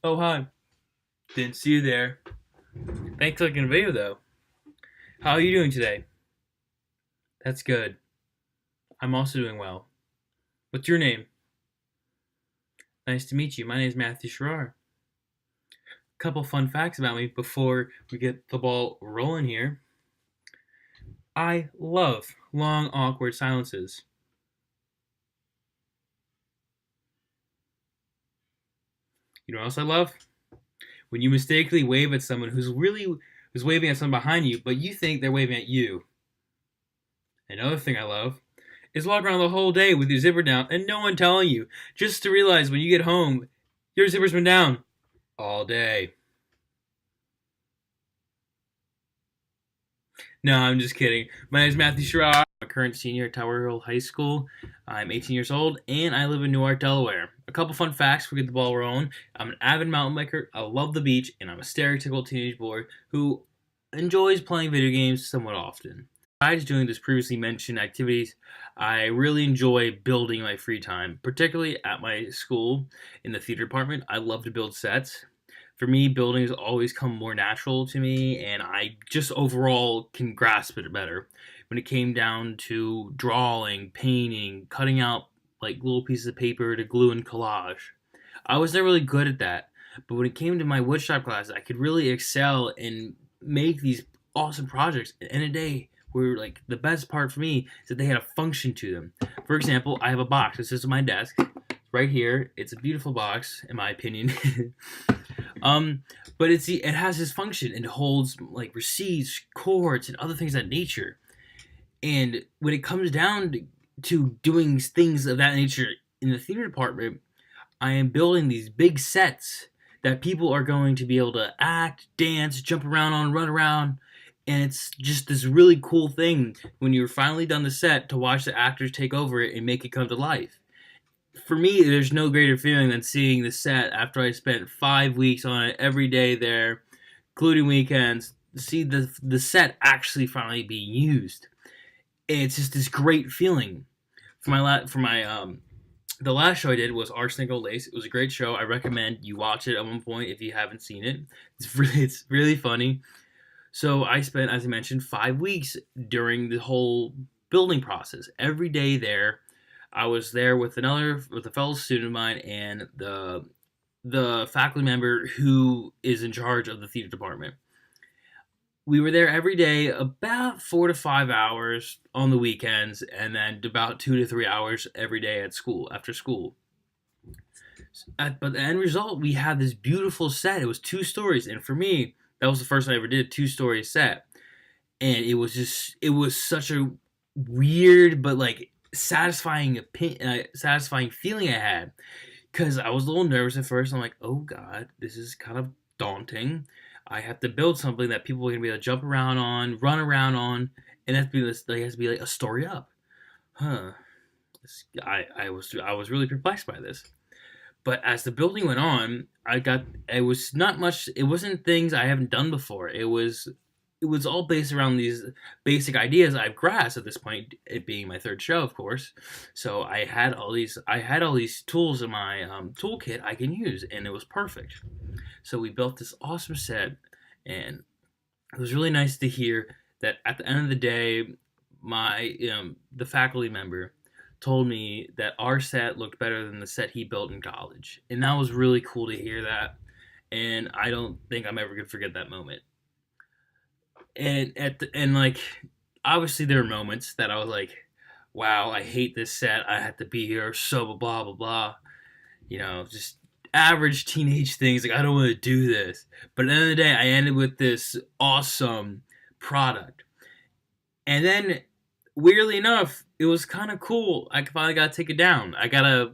Oh, hi. Didn't see you there. Thanks for clicking the video, though. How are you doing today? That's good. I'm also doing well. What's your name? Nice to meet you. My name is Matthew Sharrar. Couple fun facts about me before we get the ball rolling here. I love long, awkward silences. You know what else I love? When you mistakenly wave at someone who's waving at someone behind you, but you think they're waving at you. Another thing I love is walking around the whole day with your zipper down and no one telling you, just to realize when you get home, your zipper's been down all day. No, I'm just kidding. My name is Matthew Sharrar. I'm a current senior at Tower Hill High School. I'm 18 years old, and I live in Newark, Delaware. A couple fun facts before we get the ball rolling. I'm an avid mountain biker, I love the beach, and I'm a stereotypical teenage boy who enjoys playing video games somewhat often. Besides doing those previously mentioned activities, I really enjoy building in my free time, particularly at my school in the theater department. I love to build sets. For me, building has always come more natural to me, and I just overall can grasp it better. When it came down to drawing, painting, cutting out like little pieces of paper to glue and collage, I was never really good at that. But when it came to my woodshop class, I could really excel and make these awesome projects. And a day where like the best part for me is that they had a function to them. For example, I have a box that sits on my desk right here. It's a beautiful box, in my opinion. But it has this function and it holds like receipts, cords, and other things of that nature. And when it comes down to doing things of that nature in the theater department, I am building these big sets that people are going to be able to act, dance, jump around on, run around. And it's just this really cool thing when you're finally done the set to watch the actors take over it and make it come to life. For me, there's no greater feeling than seeing the set after I spent 5 weeks on it every day there, including weekends, to see the set actually finally being used. And it's just this great feeling. The last show I did was Arsenic Old Lace. It was a great show. I recommend you watch it at one point if you haven't seen it. It's really funny. So I spent, as I mentioned, 5 weeks during the whole building process. Every day there, I was there with a fellow student of mine and the faculty member who is in charge of the theater department. We were there every day, about 4 to 5 hours on the weekends, and then about 2 to 3 hours every day at school after school. But the end result, we had this beautiful set. It was 2 stories, and for me, that was the first time I ever did a 2 story set, and it was such a weird but like satisfying feeling I had because I was a little nervous at first. I'm like, oh god, this is kind of daunting. I have to build something that people are gonna be able to jump around on, run around on, and it has to be like a story up. Huh. I was really perplexed by this. But as the building went on, it was not much. It wasn't things I haven't done before. It was all based around these basic ideas I've grasped at this point. It being my third show, of course. So I had all these tools in my toolkit I can use, and it was perfect. So we built this awesome set, and it was really nice to hear that at the end of the day, my the faculty member told me that our set looked better than the set he built in college, and that was really cool to hear that. And I don't think I'm ever gonna forget that moment. And like obviously there were moments that I was like, wow, I hate this set. I have to be here. So blah blah blah. Just average teenage things. Like I don't want to do this. But at the end of the day, I ended with this awesome product. And then weirdly enough, it was kind of cool. I finally got to take it down. I gotta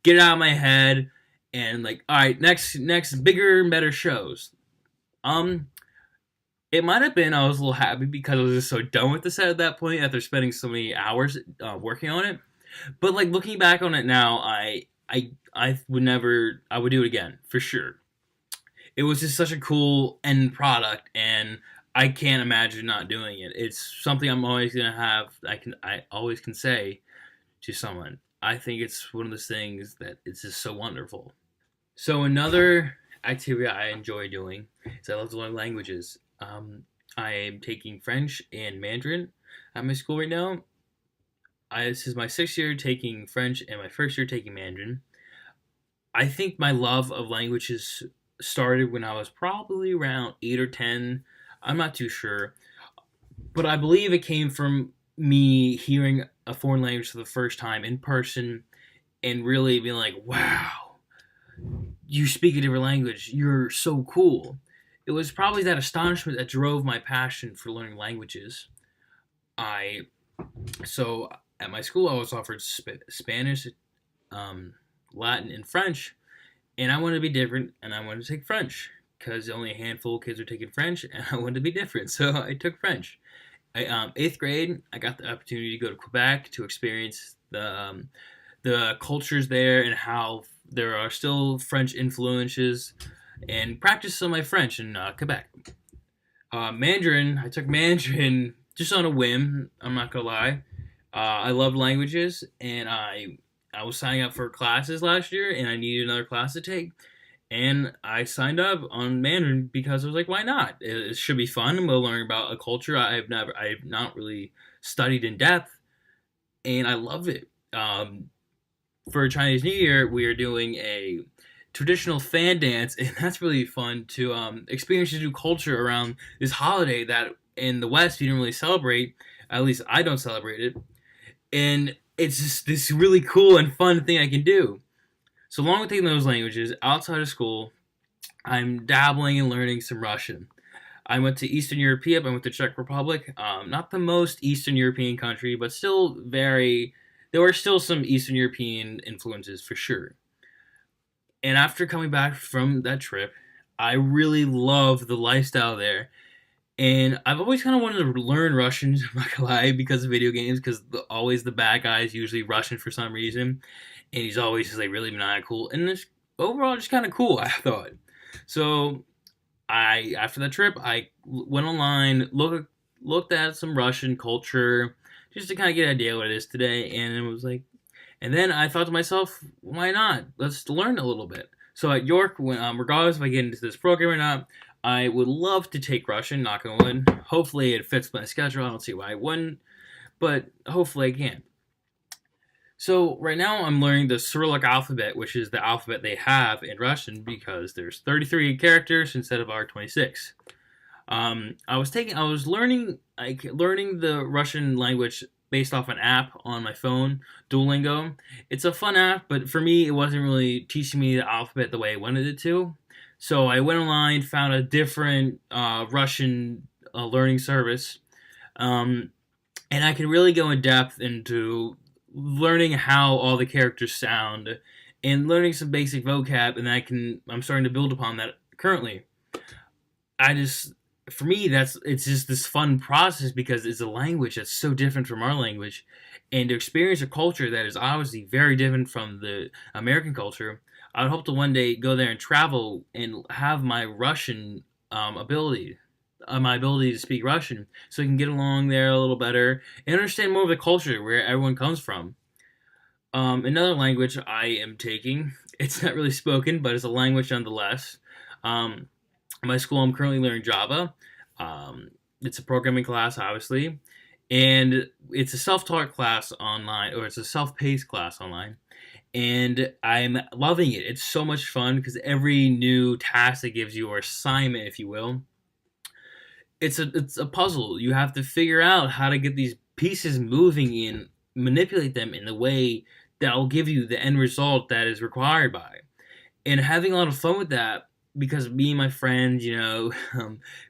get it out of my head and like, all right, next bigger and better shows. Um, it might have been I was a little happy because I was just so done with the set at that point after spending so many hours working on it. But like looking back on it now, I would do it again for sure. It was just such a cool end product, and I can't imagine not doing it. It's something I'm always gonna have. I always can say to someone. I think it's one of those things that it's just so wonderful. So another activity I enjoy doing is I love to learn languages. I am taking French and Mandarin at my school right now. This is my 6th year taking French and my first year taking Mandarin. I think my love of languages started when I was probably around 8 or 10. I'm not too sure, but I believe it came from me hearing a foreign language for the first time in person and really being like, wow, you speak a different language. You're so cool. It was probably that astonishment that drove my passion for learning languages. I so at my school I was offered Spanish, um, Latin, and French, and I wanted to be different, and I wanted to take French because only a handful of kids were taking French, and I wanted to be different, so I took French. 8th grade, I got the opportunity to go to Quebec to experience the cultures there and how there are still French influences, and practice some of my French in Quebec. Mandarin, I took Mandarin just on a whim. I'm not gonna lie. I love languages, and I was signing up for classes last year, and I needed another class to take, and I signed up on Mandarin because I was like, why not? It should be fun. We'll learn about a culture I've not really studied in depth, and I love it. For Chinese New Year, we are doing a traditional fan dance, and that's really fun to experience a new culture around this holiday that in the West you don't really celebrate. At least I don't celebrate it, and it's just this really cool and fun thing I can do. So along with taking those languages outside of school, I'm dabbling and learning some Russian. I went to Eastern Europe. I went to Czech Republic. Not the most Eastern European country, but still very. There were still some Eastern European influences for sure. And after coming back from that trip, I really love the lifestyle there. And I've always kind of wanted to learn Russian, I'm not gonna lie, because of video games, because always the bad guy is usually Russian for some reason. And he's always just like really maniacal. And it's overall just kind of cool, I thought. So after that trip, I went online, looked at some Russian culture, just to kind of get an idea what it is today. And it was like, and then I thought to myself, why not? Let's learn a little bit. So at York, regardless if I get into this program or not, I would love to take Russian, knock on wood. Hopefully it fits my schedule. I don't see why I wouldn't, but hopefully I can. So right now I'm learning the Cyrillic alphabet, which is the alphabet they have in Russian because there's 33 characters instead of our 26. I was learning the Russian language based off an app on my phone, Duolingo. It's a fun app, but for me, it wasn't really teaching me the alphabet the way I wanted it to. So I went online, found a different Russian learning service, and I can really go in depth into learning how all the characters sound and learning some basic vocab, and I'm starting to build upon that currently. For me, it's just this fun process because it's a language that's so different from our language, and to experience a culture that is obviously very different from the American culture. I would hope to one day go there and travel and have my Russian my ability to speak Russian, so I can get along there a little better and understand more of the culture where everyone comes from. Another language I am taking, it's not really spoken, but it's a language nonetheless. In my school, I'm currently learning Java. It's a programming class, obviously, and it's a self-taught class online, or it's a self-paced class online, and I'm loving it. It's so much fun because every new task it gives you, or assignment, if you will, it's a puzzle. You have to figure out how to get these pieces moving and manipulate them in a way that will give you the end result that is required by. And having a lot of fun with that because me and my friends,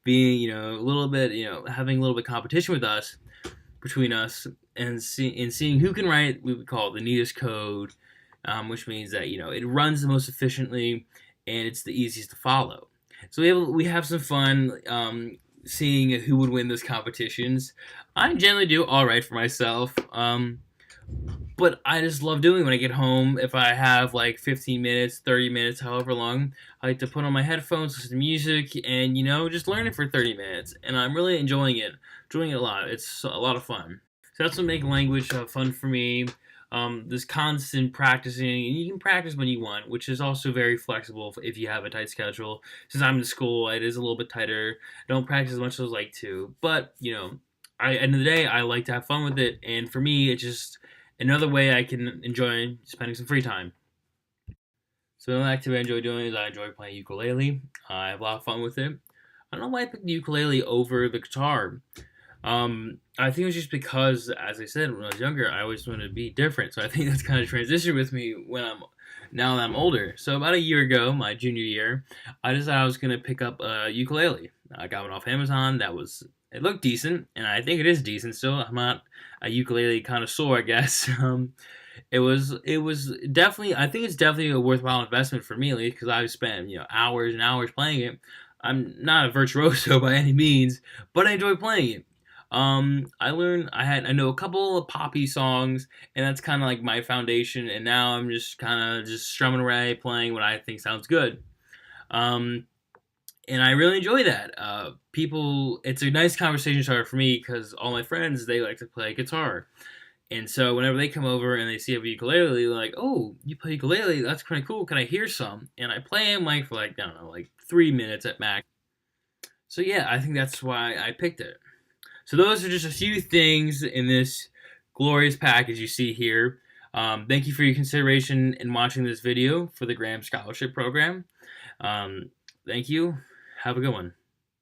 being, a little bit, having a little bit of competition between us, and seeing who can write what we call the neatest code, which means that, it runs the most efficiently and it's the easiest to follow. So we have some fun seeing who would win those competitions. I generally do all right for myself. But I just love doing it when I get home. If I have like 15 minutes, 30 minutes, however long, I like to put on my headphones, listen to music, and, just learn it for 30 minutes. And I'm really enjoying it a lot. It's a lot of fun. So that's what makes language fun for me. this constant practicing, and you can practice when you want, which is also very flexible if you have a tight schedule. Since I'm in school, it is a little bit tighter. I don't practice as much as I like to, but end of the day, I like to have fun with it, and for me, it's just another way I can enjoy spending some free time. So another activity I enjoy doing is I enjoy playing ukulele. I have a lot of fun with it. I don't know why I picked the ukulele over the guitar. I think it was just because, as I said, when I was younger, I always wanted to be different. So I think that's kind of transitioned with me now that I'm older. So about a year ago, my junior year, I decided I was gonna pick up a ukulele. I got one off Amazon. It looked decent, and I think it is decent still. I'm not a ukulele connoisseur, I guess. It was definitely, I think it's definitely a worthwhile investment for me, at least, because I've spent hours and hours playing it. I'm not a virtuoso by any means, but I enjoy playing it. I know a couple of poppy songs, and that's kind of like my foundation. And now I'm just kind of just strumming away, playing what I think sounds good. Um, and I really enjoy that. It's a nice conversation starter for me because all my friends they like to play guitar, and so whenever they come over and they see a ukulele, they're like, "Oh, you play ukulele? That's kind of cool. Can I hear some?" And I play them like for like I don't know, like 3 minutes at max. So yeah, I think that's why I picked it. So those are just a few things in this glorious package you see here. Thank you for your consideration in watching this video for the Graham Scholarship Program. Thank you. Have a good one.